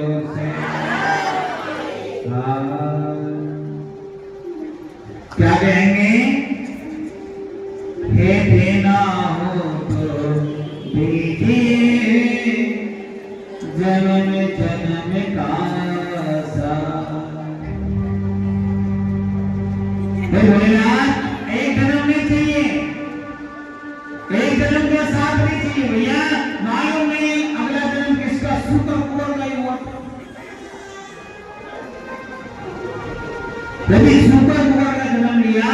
जोर से। क्या कहेंगे? हे देना हो तो दीजिए जन्म जन्म का साथ। भोलेनाथ एक जन्म नहीं चाहिए, एक जन्म का साथ नहीं चाहिए भैया। मालूम नहीं अगला जन्म किसका सुपर कुंवर नहीं हुआ। यदि सुपर कुंवर का जन्म लिया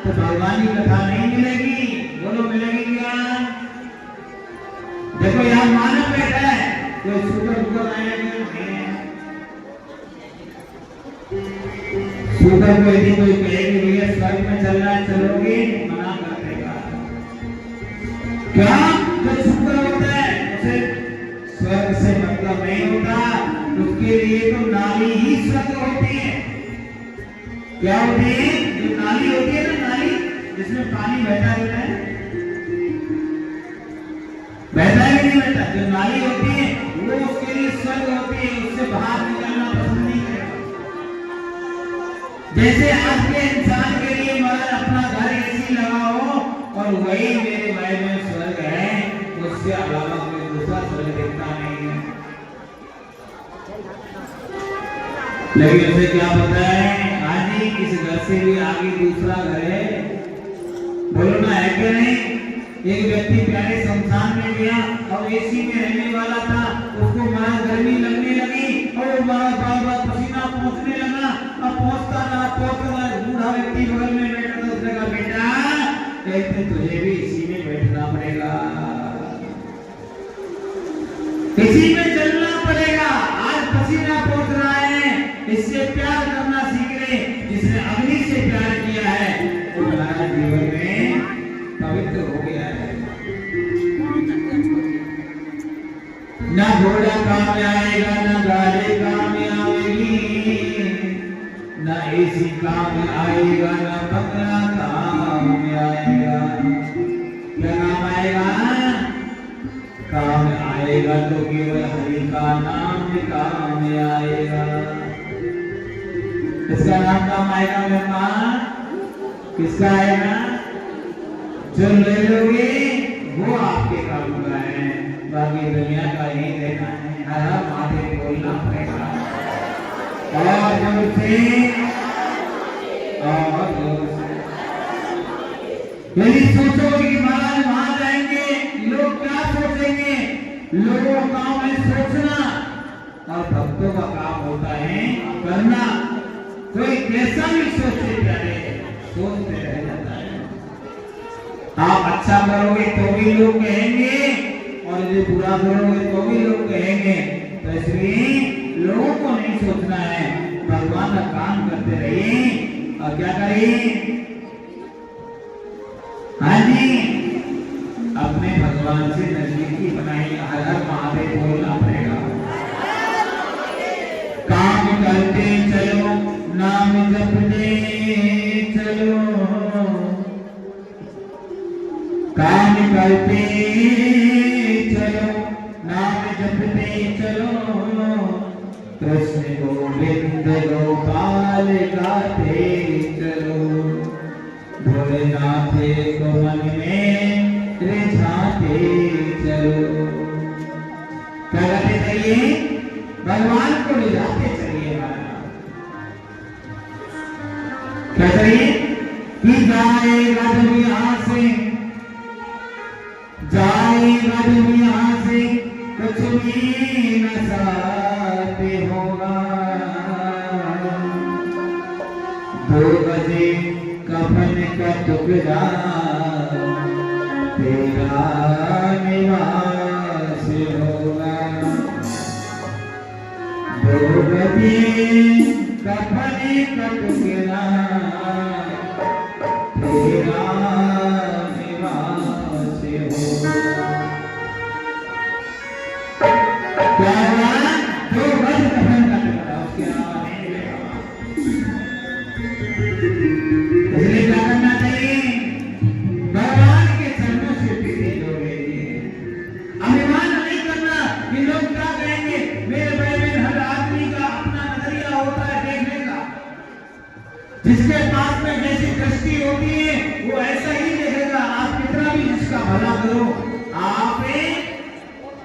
तो भगवान की कथा नहीं मिलेगी। बोलो मिलेगी क्या? देखो यहाँ मानव बैठा है, कोई सुपर कुंवर आएगा सुपर को यदि कोई कहेगी भैया स्वर्ग में चलना है चलोगे, मना कर देगा। क्या जो सुपर होता है उसे स्वर्ग से मतलब नहीं होता, उसके लिए तो नाली ही स्वर्ग होती है। क्या होती है? जो नाली होती है ना, नाली जिसमें पानी बहता रहता है, बहता है कि नहीं बहता? जो नाली होती है वो उसके लिए स्वर्ग होती है, उससे बाहर निकलना पसंद नहीं करेगा। जैसे आज के इंसान के लिए मगर अपना घर एसी लगाओ और वही मेरे भाई में स्वर्ग है, उससे अलावा कोई दूसरा स्वर्ग दिखता नहीं है। लेकिन उसे क्या पता है आज ही किस घर से भी आगे दूसरा घर है। बोलो ना, है क्या नहीं? एक व्यक्ति प्यारे शमशान में गया और एसी में रहने वाला था, उसको मारा गर्मी लगने लगी और मारा बार-बार पसीना पहुंचने लगा। अब पहुंचता ना बूढ़ा व्यक्ति बगल में बैठा था, उसने कहा बेटा एक दिन तुझे भी इसी में बैठना पड़ेगा, इसी में चलना पड़ेगा। आज पसीना पहुंच रहा है, इससे प्यार करना सीख ले। जिसने अग्नि से प्यार किया है वो तुम्हारा जीवन में पवित्र हो गया है। ना घोड़ा काम में आएगा, ना गाड़ी काम में आएगी, ना एसी काम में आएगा, ना बंगला काम में आएगा। क्या काम आएगा? काम आएगा तो केवल हरि का नाम काम में आएगा। किसका नाम काम आएगा मेरे मां? किसका आएगा? जो ले लोगे वो आपके काम का है, बाकी दुनिया का ही देखना है। हर माथे बोलना पड़ेगा और जोर से, और जोर से। यदि सोचोगे कि महाराज वहां जाएंगे लोग क्या सोचेंगे, लोगों का काम है सोचना और भक्तों का काम होता है करना। कोई कैसा भी सोचे प्यारे, सोचते रह जाता है। आप अच्छा करोगे तो भी लोग कहेंगे और यदि बुरा करोगे तो भी लोग कहेंगे। तो इसलिए लोगों को नहीं सोचना है, भगवान का काम करते रहिए। और क्या करिए? हाँ जी, अपने भगवान से नजदीकी बनाइए। हर हर महादेव बोलना पड़ेगा। काम करते चलो, नाम जपते चलो, काम करते चलो, नाम जपते चलो, कृष्ण गोविंद गोपाल गाते चलो, भोलेनाथ को मन में रिझाते चलो। क्या करते चलिए? भगवान को रिझाते चलिए। क्या करिए? कि जाएगा जब यहाँ से, जाएगा जब यहाँ से, कुछ भी न साथे होगा। 2 बजे कफन का टुकड़ा तेरा निवास होगा। 2 बजे कफन का टुकड़ा तेरा निवास होगा। क्या हुआ? 2 बजे कफन का टुकड़ा, उसके अलावा नहीं मिलेगा। इसलिए क्या करना चाहिए? भगवान के चरणों से प्रीति जोड़ लीजिए। अभिमान नहीं करना कि लोग क्या कहेंगे, मेरे भाई बहन हर जिसके पास में जैसी दृष्टि होती है वो ऐसा ही देखेगा। आप कितना भी जिसका भला करो, आप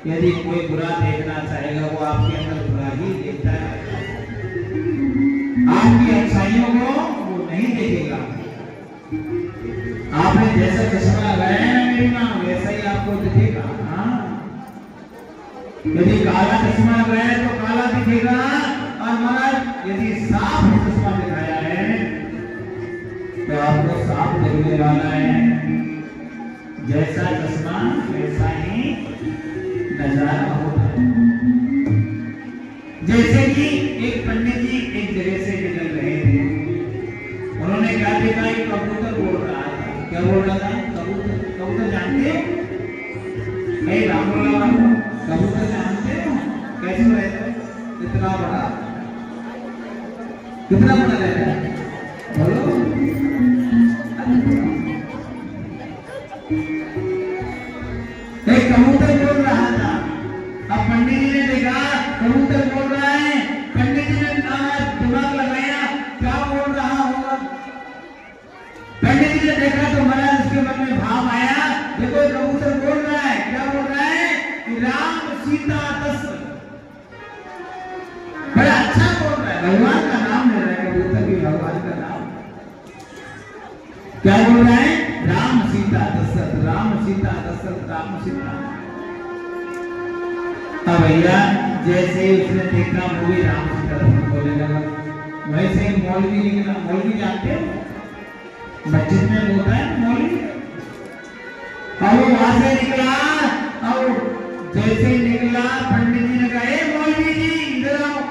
यदि कोई बुरा देखना चाहेगा वो आपके अंदर बुरा ही देखता है, आपकी अच्छाइयों को वो नहीं देखेगा। आपने जैसा चश्मा लगाया है ना मेरी मां, वैसा ही आपको दिखेगा। हाँ, यदि काला चश्मा लगाया तो काला दिखेगा, और महाराज यदि साफ चश्मा दिखाया है तो आपको साफ दिखने वाला है। जैसा चश्मा वैसा ही नजारा होता है। जैसे कि एक पंडित जी एक जगह से निकल रहे थे, उन्होंने क्या देखा, एक कबूतर बोल रहा था। क्या बोल रहा था? कबूतर। कबूतर जानते हो? नहीं, राम बोला कबूतर जानते हो? कैसे रहता है? इतना बड़ा, कितना बड़ा रहता है बोलो? एक कबूतर बोल रहा था। अब पंडित जी ने देखा कबूतर बोल रहा है, पंडित जी ने दिमाग लगाया क्या बोल रहा होगा। पंडित जी ने देखा तो महाराज उसके मन में भाव आया, देखो कबूतर बोल रहा है, क्या बोल रहा है कि राम सीता दशरथ। बड़ा अच्छा बोल रहा है, भगवान का नाम ले रहा है कबूतर भी, भगवान का नाम। क्या बोल रहा है? राम सीता दशरथ, राम सीता दशरथ, राम सीता। अब भैया जैसे ही उसने देखा मूवी राम सीता दशरथ बोलने लगा, वैसे मौलवी निकला। मौलवी जानते हो? मस्जिद में होता है मौलवी। और वो वहां से निकला, और जैसे निकला पंडित जी ने कहा, मौलवी जी इधर आओ,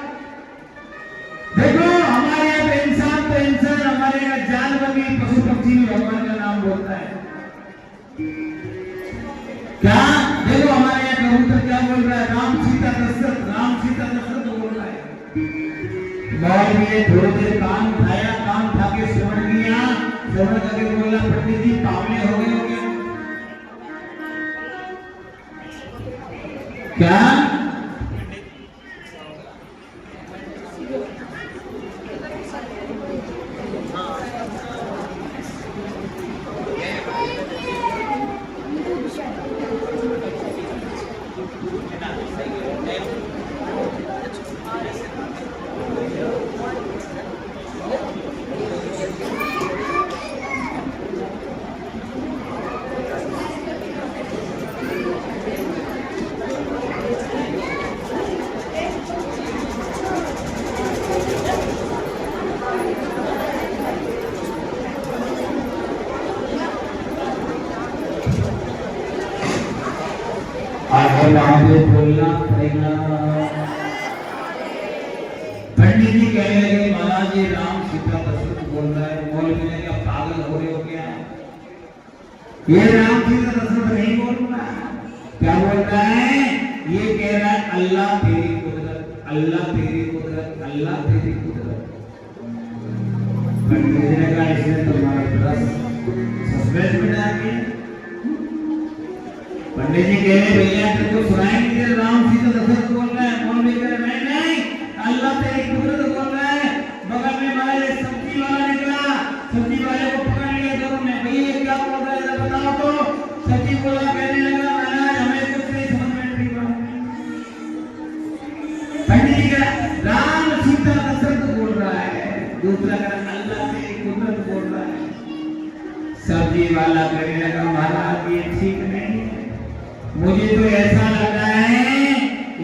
देखो हमारे यहाँ पे इंसान तो इंसान, हमारे यहाँ जानवर भी, पशु पक्षी भी भगवान का नाम बोलता है। क्या देखो हमारे यहाँ कबूतर क्या बोल रहा है? राम सीता दशरथ, राम सीता दशरथ बोल रहा है। मौलवी ने थोड़ी देर कान उठाया, कान उठा के श्रवण किया, श्रवण करके बोला, पंडित जी पावले हो गए हो क्या? आगे बोलना पड़ेगा। पंडित जी कहने लगे, महाराज ये राम सीता दशरथ बोल रहा है। मौलवी ने क्या पागल हो रहे हो क्या? ये राम सीता दशरथ नहीं बोल रहा। क्या बोल रहा है? ये कह रहा है अल्लाह तेरी कुदरत, अल्लाह तेरी कुदरत, अल्लाह तेरी कुदरत। पंडित जी ने कहा इसने तुम्हारा सस्पेंस में डाल दिया। पंडित जी कह रहे भैया तेरे को सुनाई नहीं दे, राम सीता दशरथ बोल रहा है। मौलवी कह रहे नहीं, अल्लाह तेरी कुदरत बोल रहा है। बगल में हमारे सब्जी वाला निकला, सब्जी वाले को पकड़ लिया दोनों ने। भैया क्या बोल रहा है जरा बताओ तो। सब्जी वाला कहने लगा महाराज हमें कुछ नहीं समझ में नहीं पड़ा। पंडित जी कह रहा राम सीता दशरथ बोल रहा है, दूसरा कह रहा अल्लाह तेरी कुदरत बोल रहा है। सब्जी वाला कहने लगा महाराज ये ठीक नहीं, मुझे तो ऐसा लग रहा है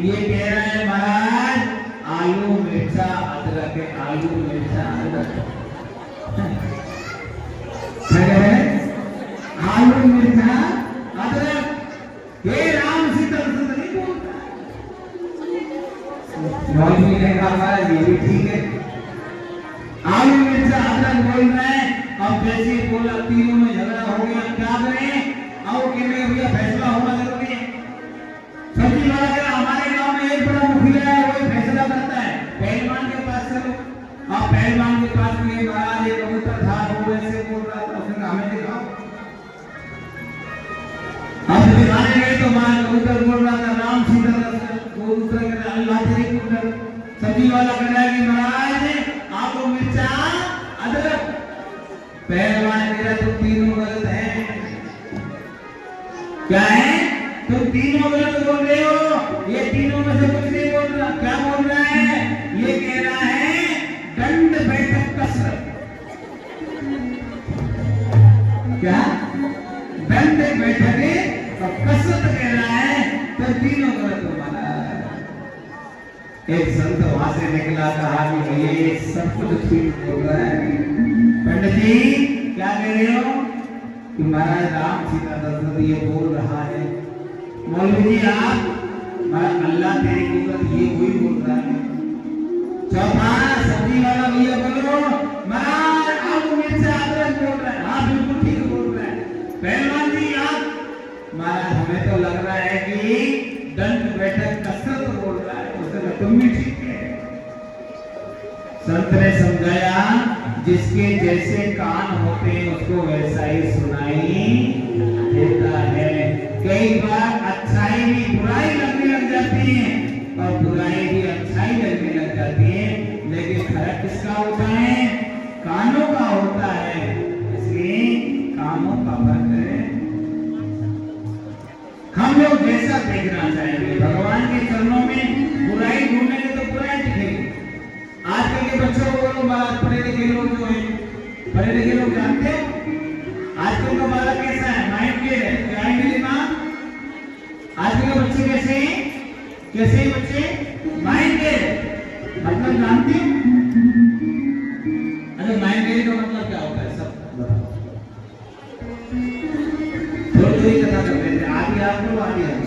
ये कह रहा है महाराज आलू मिर्चा अदरक है, आलू मिर्चा अदरक। आलू मिर्चा अदरक ये राम सीता दशरथ नहीं बोलता। मौलवी ने कहा महाराज ये भी ठीक है, आलू मिर्चा अदरक बोल रहे हैं। अब जैसे बोला तीनों में झगड़ा हो गया, क्या करें? आओ कहने भैया फैसला होना जरूरी है। सब्जी वाला कह रहा हमारे गांव में एक बड़ा मुखिया है, वही फैसला करता है, पहलवान के पास चलो। आप पहलवान के पास गए, महाराज एक कबूतर था वो वैसे बोल रहा था, उसने हमें दिखाओ। आप दिखाने गए तो महाराज कबूतर बोल रहा था राम सीता दशरथ, वो दूसरा कह रहा अल्लाह तेरी कुदरत। सब्जी वाला कह रहा है कि महाराज आपको मिर्चा अदरक पहलवान मेरा तुम तीनों गलत है। क्या है? तुम तीनों गलत बोल रहे हो। ये तीनों में से कुछ नहीं बोल रहा। क्या बोल रहा है? ये कह रहा है दंड बैठक कसरत। क्या? दंड बैठक और कसरत कह रहा है, तो तीनों गलत हो माना। एक संत वहां से निकला, कहा कि ये सब कुछ ठीक बोल रहा है। पंडित जी क्या कह रहे हो? कि महाराज राम सीता दशरथ ये बोल रहा है। मौलवी जी आप, अल्लाह तेरी कुदरत ये वही बोल रहा है। चौथा सब्जी वाला भैया बोलो, महाराज आलू मिर्च अदरक बोल रहा है। हाँ बिल्कुल ठीक बोल रहा है। पहलवान जी आप, महाराज हमें तो लग रहा है कि दंड बैठक कसरत बोल रहा है। उससे तुम भी ठीक है। संत ने समझाया जिसके जैसे कान होते हैं उसको वैसा ही सुनाई देता है। कई बार अच्छाई भी बुराई लगने लग जाती है और बुराई भी अच्छाई लगने लग जाती है, लेकिन फर्क किसका होता है? कानों का होता है। इसलिए कानों का फर्क है। हम लोग जैसा देखना चाहेंगे, भगवान के चरणों में बुराई ढूंढेंगे तो बुराई दिखेगी। आजकल के बच्चों को बोलो, पढ़े लिखे लोग जो है, पढ़े लिखे लोग जानते हैं आजकल का बालक कैसा है? माइंडेड है। क्या है मेरी माँ? आजकल के बच्चे कैसे हैं? कैसे हैं बच्चे? माइंडेड। मतलब जानते हैं? अच्छा माइंडेड का मतलब क्या होता है? सब बताओ। थोड़ी कथा कर रहे थे, आदि आप लोग आदि हम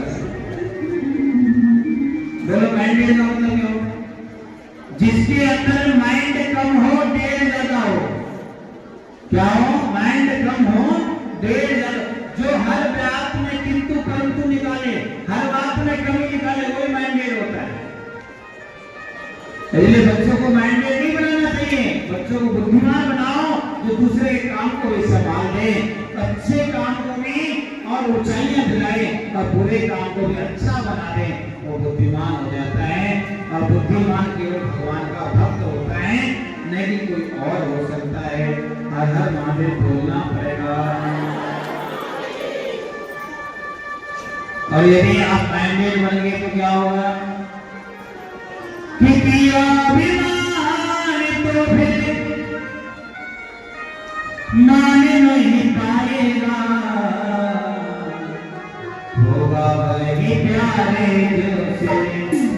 बोलो। माइंडेड का मतलब क्या होता है? जिसके अंदर माइंड कम हो, डेढ़ ज्यादा हो। क्या हो? माइंड कम हो, डेढ़ ज्यादा। जो हर बात में किंतु परंतु निकाले, हर बात में कमी निकाले, वही माइंडेड होता है। इसलिए बच्चों को माइंडेड नहीं बनाना चाहिए। बच्चों को बुद्धिमान बनाओ, जो दूसरे काम को भी संभाल दे, अच्छे काम को भी और ऊंचाइयां दिलाए और बुरे काम को भी अच्छा बना दे, वो बुद्धिमान हो जाता है। और बुद्धिमान केवल भगवान का भक्त होता है, नहीं कोई और हो सकता है। हर हर महादेव बोलना पड़ेगा। और यदि आप माइंडेड बन गए तो क्या होगा? कि किया अभिमान तो फिर मान नहीं पाएगा, होगा वही प्यारे जो से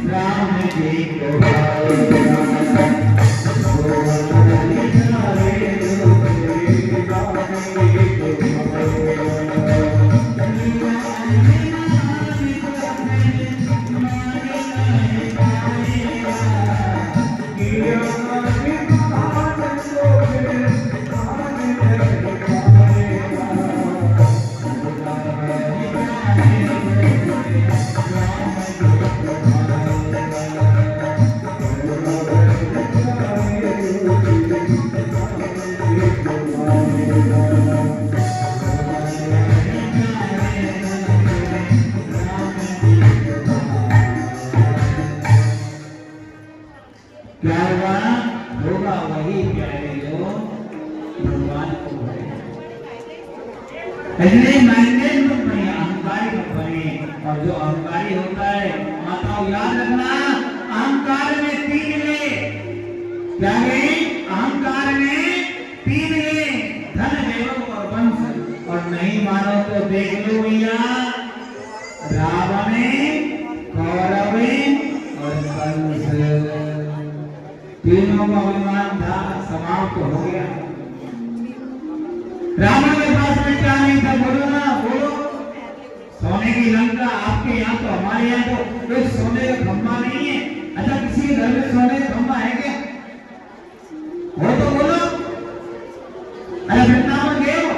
राम जी को भाएगा। होगा वही प्यारे जो से राम जी को भाएगा। क्या हुआ? होगा वही प्यारे जो भगवान को भाएगा। इसलिए माइंडेड मत बनिए, अहंकारी मत बनिए। और जो अहंकारी होता है, माताओं याद रखना, अहंकार में 3 ले। क्या है? अहंकार में 3 ले, धन वैभव और वंश। और नहीं मानो तो देख लो भैया, रावण, कौरव और कंस, तीनों का अभिमान था, समाप्त हो गया। रावण के पास में क्या नहीं था? बोलो ना, बोलो। सोने की लंका आपके यहाँ तो, हमारे यहाँ तो कोई सोने का खंभा नहीं है। अच्छा किसी के घर में सोने का खंभा है क्या? हो तो बोलो। अरे वृंदावन गए हो?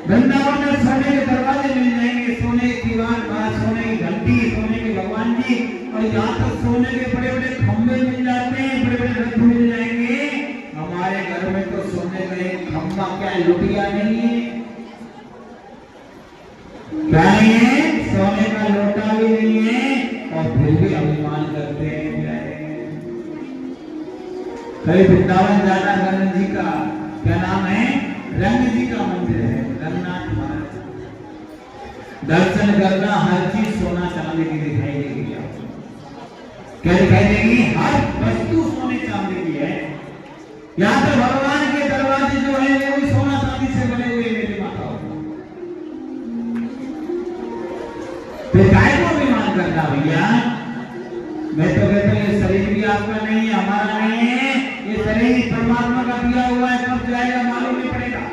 वृंदावन में सोने के दरवाजे मिल जाएंगे, सोने की दीवार, सोने की घंटी, सोने के भगवान जी, और यहाँ तक सोने के बड़े बड़े खंभे मिल जाते हैं, बड़े बड़े रथ मिल जाएंगे। हमारे घर में तो सोने का एक खंभा क्या लुटिया नहीं है? क्या नहीं है? सोने का लोटा भी नहीं है, और फिर भी अभिमान करते हैं। कई वृंदावन जाना गणेश जी का क्या नाम है? रंग जी का मंदिर है, रंगनाथ महाराज। दर्शन करना, हर चीज सोना चांदी की दिखाई देगी आपको। क्या दिखाई देगी? हर वस्तु सोने चांदी की है। यहाँ पे भगवान के दरवाजे जो है वो भी सोना चांदी से बने हुए मेरी माता। तो काय को अभिमान करना भैया? मैं तो कहता हूँ ये शरीर भी आपका नहीं है, हमारा नहीं है। ये शरीर परमात्मा का दिया हुआ है, कब जाएगा मालूम नहीं पड़ेगा।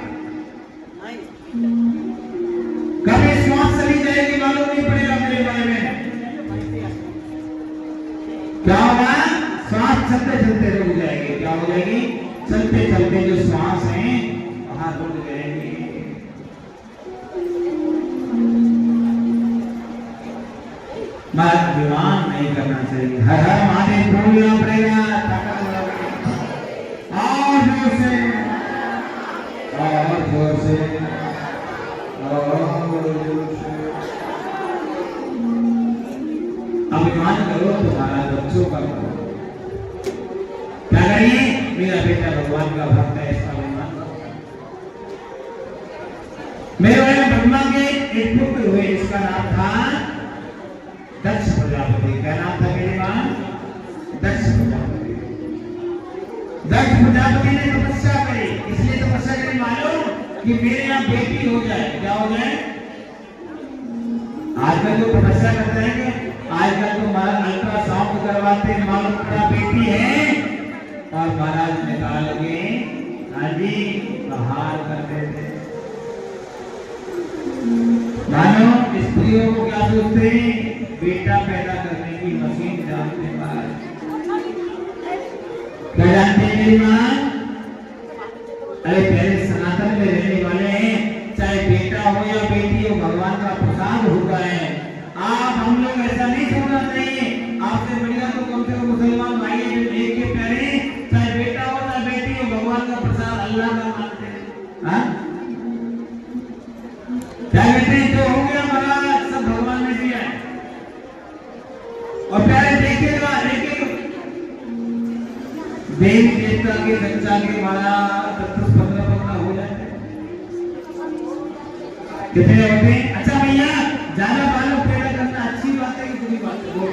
कभी श्वास चली जाएगी मालूम नहीं पड़ेगा मेरे बारे में। क्या होगा? श्वास चलते चलते रुक जाएगी। क्या हो जाएगी? चलते चलते जो श्वास है वहां रुक जाएगी। अभिमान नहीं करना चाहिए। हर हर महादेव बोलना पड़ेगा, और जोर से, और जोर से, और जोर से। अभिमान करो तुम्हारा बच्चों का करो। क्या करिए? मेरा बेटा भगवान का भक्त है, इसका अभिमान करो। मेरे भाई ब्रह्मा के एक पुत्र हुए, इसका नाम था दक्ष प्रजापति। क्या नाम था मेरी मां? दक्ष प्रजापति। दक्ष प्रजापति ने तपस्या करी। इसलिए तपस्या करी मालूम कि मेरे यहाँ बेटी हो जाए। क्या हो जाए? आजकल तो तपस्या करते हैं कि आजकल तो महाराज अल्ट्रासाउंड करवाते हैं, मालूम पड़ा बेटी है, और महाराज निकाल के हाँ जी बाहर कर देते। मानो स्त्रियों को क्या सोचते हैं? बेटा पैदा करने की मशीन जानते हैं महाराज। क्या जानते हैं मेरी मां? अरे पहले सनातन में रहने वाले हैं, चाहे बेटा हो या बेटी हो, भगवान का प्रसाद होता है। आप हम लोग ऐसा नहीं सोचना चाहिए। आपसे बढ़िया तो कम से कम मुसलमान भाई एक के प्यारे, चाहे बेटा हो चाहे बेटी हो, भगवान का प्रसाद अल्लाह का मानते हैं। हाँ क्या कहते हैं? जो हो गया महाराज सब भगवान ने दिया है। और प्यारे देखिएगा, देवी देवता के बच्चा के महाराज 10-15 हो जाते। कितने होते हैं? अच्छा भैया, ज्यादा बालक पैदा करना अच्छी बात है कि बुरी बात है?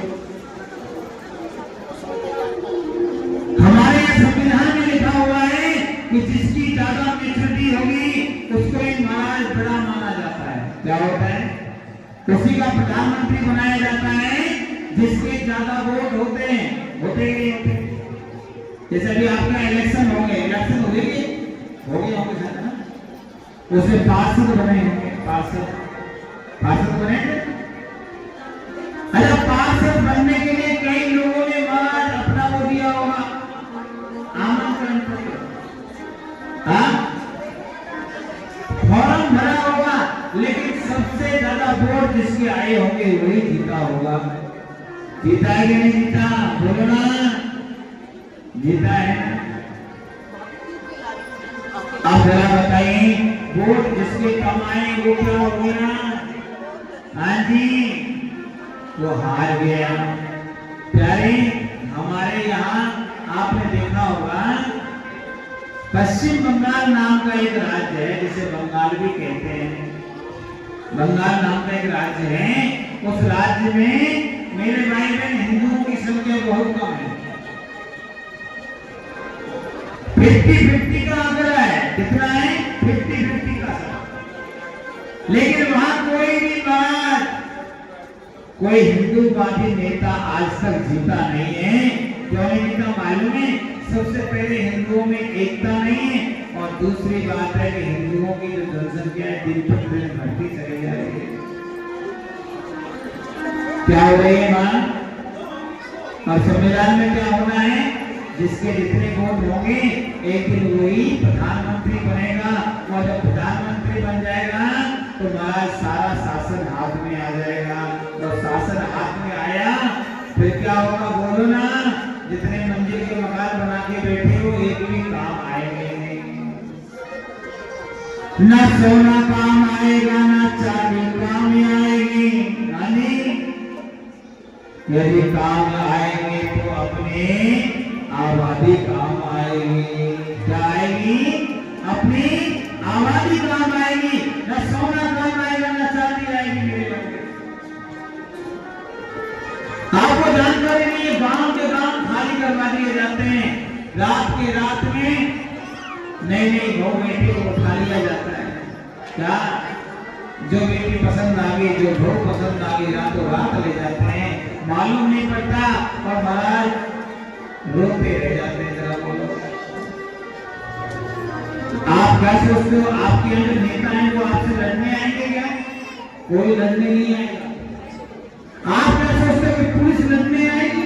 हमारे संविधान में लिखा हुआ है कि जिसकी ज्यादा मेचुरिटी होगी उसको एक महाराज बड़ा माना जाता है। क्या होता है? उसी का प्रधानमंत्री बनाया जाता है जिसके ज्यादा वोट होते हैं। होते ही नहीं होते। जैसे अभी आपका इलेक्शन हो गए, इलेक्शन हो गए होंगे शायद ना, उसे पार्षद बने होंगे। पार्षद बने। अच्छा, पार्षद बनने के लिए कई लोगों ने महाराज अपना वो दिया होगा, आमंत्रण पत्र, फॉर्म भरा होगा, लेकिन सबसे ज्यादा वोट जिसके आए होंगे वही जीता होगा। जीता है कि नहीं जीता? बोलो ना, जीता है। आप जरा बताइए, वोट जिसके कम आए वो क्या हो गया? हाँ जी, वो हार गया। प्यारे, हमारे यहाँ आपने देखा होगा पश्चिम बंगाल नाम का एक राज्य है, जिसे बंगाल भी कहते हैं। बंगाल नाम का एक राज्य है। उस राज्य में मेरे भाई बहन हिंदुओं की संख्या बहुत कम है। 50-50 का आंकड़ा है। कितना है? 50-50 का। लेकिन वहां कोई भी महाराज, कोई हिंदूवादी नेता आज तक जीता नहीं है। क्यों नहीं जीता मालूम है? सबसे पहले हिंदुओं में एकता नहीं है, और दूसरी बात है कि हिंदुओं की जो जनसंख्या है दिन प्रतिदिन घटती चली जा रही है। क्या हो रही है मां? और संविधान में क्या होना है? जिसके जितने वोट होंगे एक दिन वही प्रधानमंत्री बनेगा, और जब प्रधानमंत्री बन जाएगा तो महाराज सारा शासन हाथ में आ जाएगा। और शासन हाथ में आया फिर क्या होगा? बोलो ना, जितने मंजिल के मकान बना के बैठे हो एक भी काम आएंगे नहीं। न सोना काम आएगा, न चांदी काम आएगी। यदि काम आएंगे तो अपने आबादी काम आएगी। क्या आएगी? अपनी रात के रात में नई नई बहू बेटी को उठा लिया जाता है। क्या जो बेटी पसंद आ गई, जो बहू पसंद आ गई, रातों रात ले जाते हैं, मालूम नहीं पड़ता और महाराज रोते रह जाते हैं। जरा बोलो, आप क्या सोचते हो? आपके यहाँ जो नेता हैं वो आपसे लड़ने आएंगे क्या? कोई लड़ने नहीं आएगा। आप क्या सोचते हो कि पुलिस लड़ने आएगी?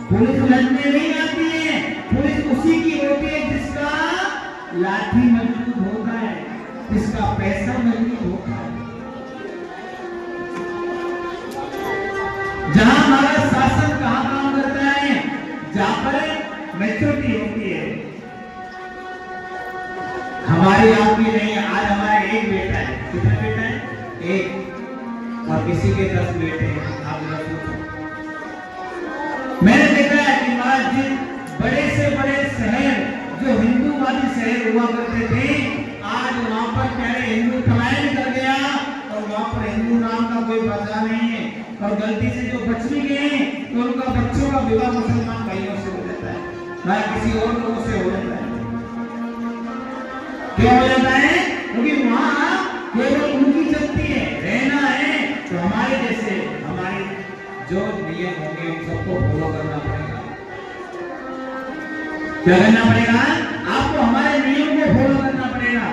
पुलिस लड़ने नहीं आती है। पुलिस उसी की होती है जिसका लाठी मजबूत होता है, जिसका पैसा मजबूत होता है। जहां हमारा शासन कहां काम करता है, जहां पर मैच्योरिटी होती है। हमारी आपकी नहीं। आज हमारा एक बेटा है। कितना बेटा है? एक। और किसी के 10 बेटे हैं। आप सोचो, मैंने देखा है कि महाराज जिन बड़े से बड़े शहर जो हिंदूवादी शहर हुआ करते थे, आज वहां पर पहले हिंदू पलायन कर गया और वहां पर हिंदू नाम का कोई बचा नहीं है। और गलती से जो बच भी गए तो उनका बच्चों का विवाह मुसलमान भाइयों से हो जाता है, ना किसी और लोगों से हो जाता है। क्यों हो जाता है? क्योंकि वहां केवल उनकी चलती है। रहना है तो हमारे जैसे हमारे जो नियम होंगे उन सबको फॉलो करना पड़ेगा। क्या करना पड़ेगा? आपको हमारे नियम को फॉलो करना पड़ेगा।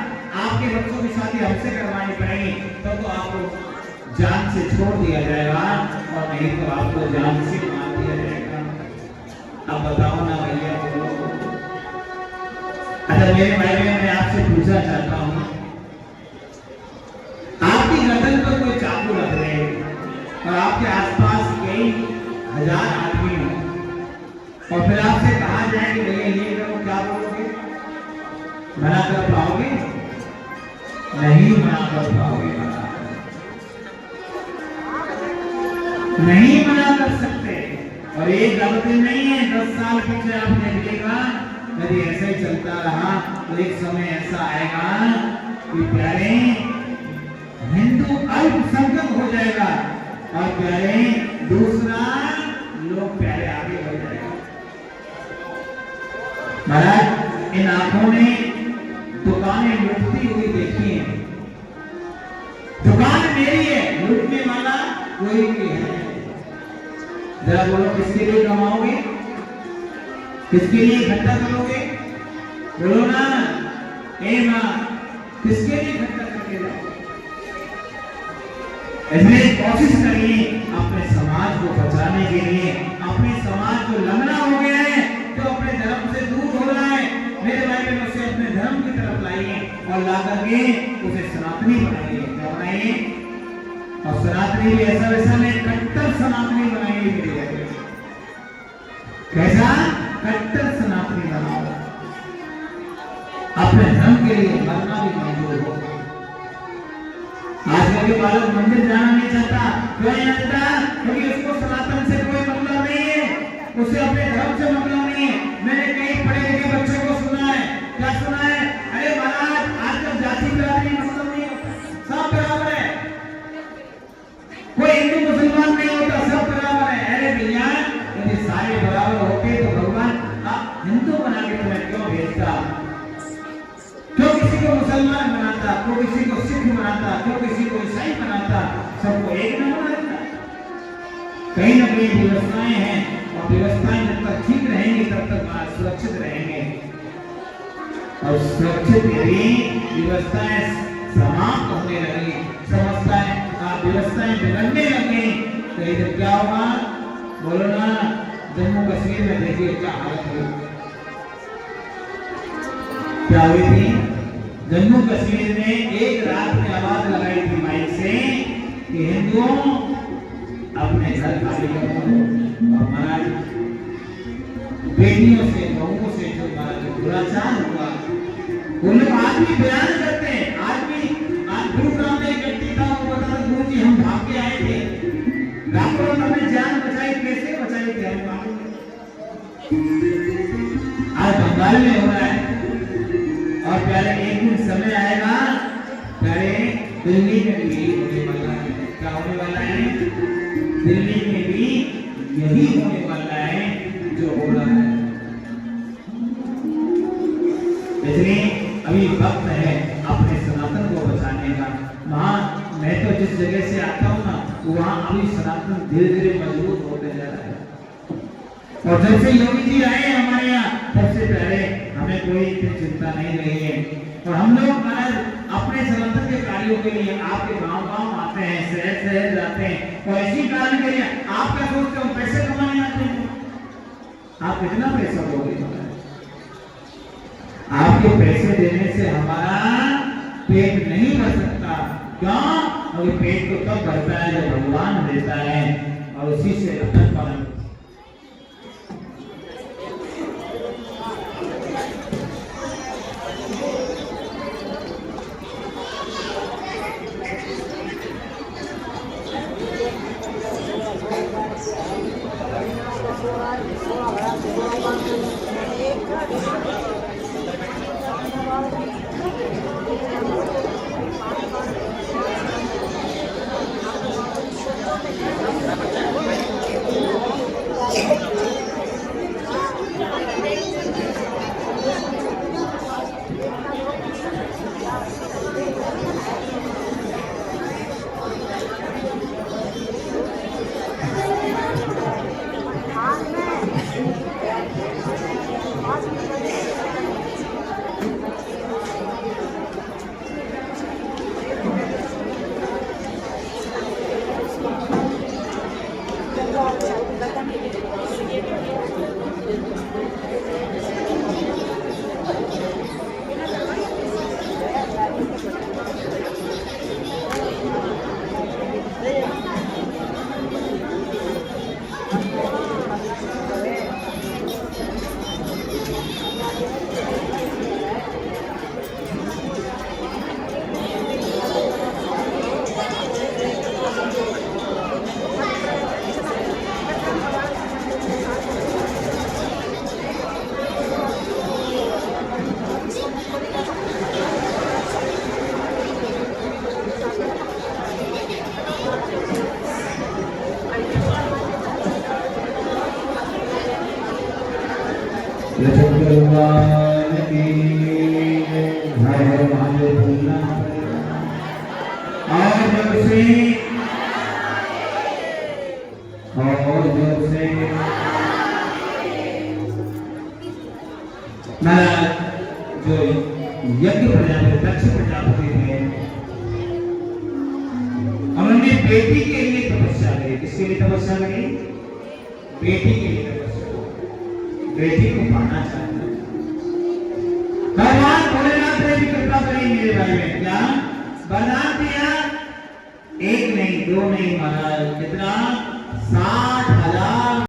आपके बच्चों की शादी हमसे करवानी पड़ेगी, तब तो आपको जान से छोड़ दिया जाएगा और नहीं तो आपको जान से मार दिया जाएगा। अब बताओ ना भैया, बोलो। अच्छा मेरे भाई मैं आपसे पूछना चाहता हूँ, आपकी गर्दन पर कोई चाकू रख रहे हैं और आपके आसपास कई हजार आदमी हो और फिर आपसे कहा जाए कि भैया ये करो, क्या बोलोगे? मना कर पाओगे? नहीं मना कर पाओगे। नहीं मना कर सकते। और एक गलत नहीं है, 10 साल पीछे आपने देखा यदि ऐसा ही चलता रहा तो एक समय ऐसा आएगा कि प्यारे हिंदू अल्पसंख्यक हो जाएगा और प्यारे दूसरा लोग प्यारे आगे बढ़ जाएगा। महाराज इन आंखों ने दुकानें लुटती हुई देखी है। दुकान मेरी है, लूटने वाला कोई भी है। जरा बोलो, किसके लिए कमाओगे? किसके लिए इकट्ठा करोगे? बोलो ना, ए मां, किसके लिए इकट्ठा करके जाओगे? इसलिए कोशिश करिए अपने समाज को बचाने के लिए। अपने समाज को लंगड़ा हो गया है, जो अपने धर्म से दूर हो रहा है, मेरे भाई बहनों से अपने धर्म की तरफ लाइए और ला करके उसे सनातनी बनाइए। क्या बनाइए? और सनातनी भी ऐसा वैसा नहीं, कट्टर सनातनी बनाइए मेरे भाई। कैसा? कट्टर सनातनी बनाओ। अपने धर्म के लिए मरना भी मंजूर हो। आजकल के बालक मंदिर जाना नहीं चाहता। क्यों नहीं चाहता? क्योंकि उसको सनातन से कोई मतलब नहीं है, उसे अपने धर्म से मतलब नहीं है। मैंने कई पढ़े लिखे बच्चों को सुना है। क्या सुना है? अरे महाराज आजकल जाति बिरादरी मतलब नहीं होता, सब बराबर है, कोई हिंदू मुसलमान नहीं होता, सब बराबर है। अरे भैया यदि सारे बराबर होते तो भगवान हिंदू बना के तुम्हें क्यों भेजता? क्यों किसी को मुसलमान बनाता, क्यों किसी को सिख बनाता, क्यों किसी को ईसाई बनाता? सबको एक न बनाता। कहीं ना कहीं व्यवस्थाएं हैं और व्यवस्थाएं जब तक ठीक रहेंगी तब तक सुरक्षित रहेंगे। और सुरक्षित यदि व्यवस्थाएं समाप्त होने लगी, व्यवस्थाएं बिगड़ने लगी तो इधर क्या होगा? बोलो ना, जम्मू कश्मीर में देखिए क्या हालत हुई। क्या हुई थी? जम्मू कश्मीर में एक रात में आवाज लगाई थी माइक से कि हिंदुओं अपने घर खाली करो। और महाराज बेटियों से बहुओं से जो दुराचार हुआ, वो लोग आज भी बयान करते हैं। आज गुरुग्राम में एक व्यक्ति था, वो बता रहा, गुरु जी हम भाग के आए थे, डॉक्टरों ने हमें जान बचाई। कैसे बचाई थी हम मालूम है? आज बंगाल में हो रहा है और प्यारे एक दिन समय आएगा, प्यारे दिल्ली में भी होने वाला है। क्या होने वाला है? दिल्ली में भी यही होने वाला है जो हो रहा है। इसलिए अभी वक्त है अपने सनातन को बचाने का। वहाँ मैं तो जिस जगह से आता हूँ ना, वहाँ अभी सनातन धीरे धीरे मजबूत होते जा रहा है। और जब से योगी जी आए हमारे यहाँ, सबसे पहले हमें कोई इतनी चिंता नहीं रही है। और हम लोग महाराज अपने सनातन के कार्यों के लिए आपके गांव गांव आते हैं, शहर शहर जाते हैं, और इसी कारण के लिए आप क्या सोचते हो पैसे कमाने आते हैं? आप कितना पैसा दोगे? आपके पैसे देने से हमारा पेट नहीं भर सकता। क्यों? क्योंकि पेट तो तब भरता है जब भगवान देता है, और उसी से रतन पालन। भगवान की हर हर महादेव बोलना और जब से महाराज जो यज्ञ प्रजापति दक्ष प्रजापति थे, उन्होंने बेटी के लिए तपस्या करी। किसके लिए तपस्या करी? बेटी के लिए तपस्या। बेटी को पाना चाहते हैं। भगवान भोलेनाथ ने भी कृपा करी मेरे भाई में। क्या वरदान दिया? एक नहीं, दो नहीं महाराज, कितना 60,000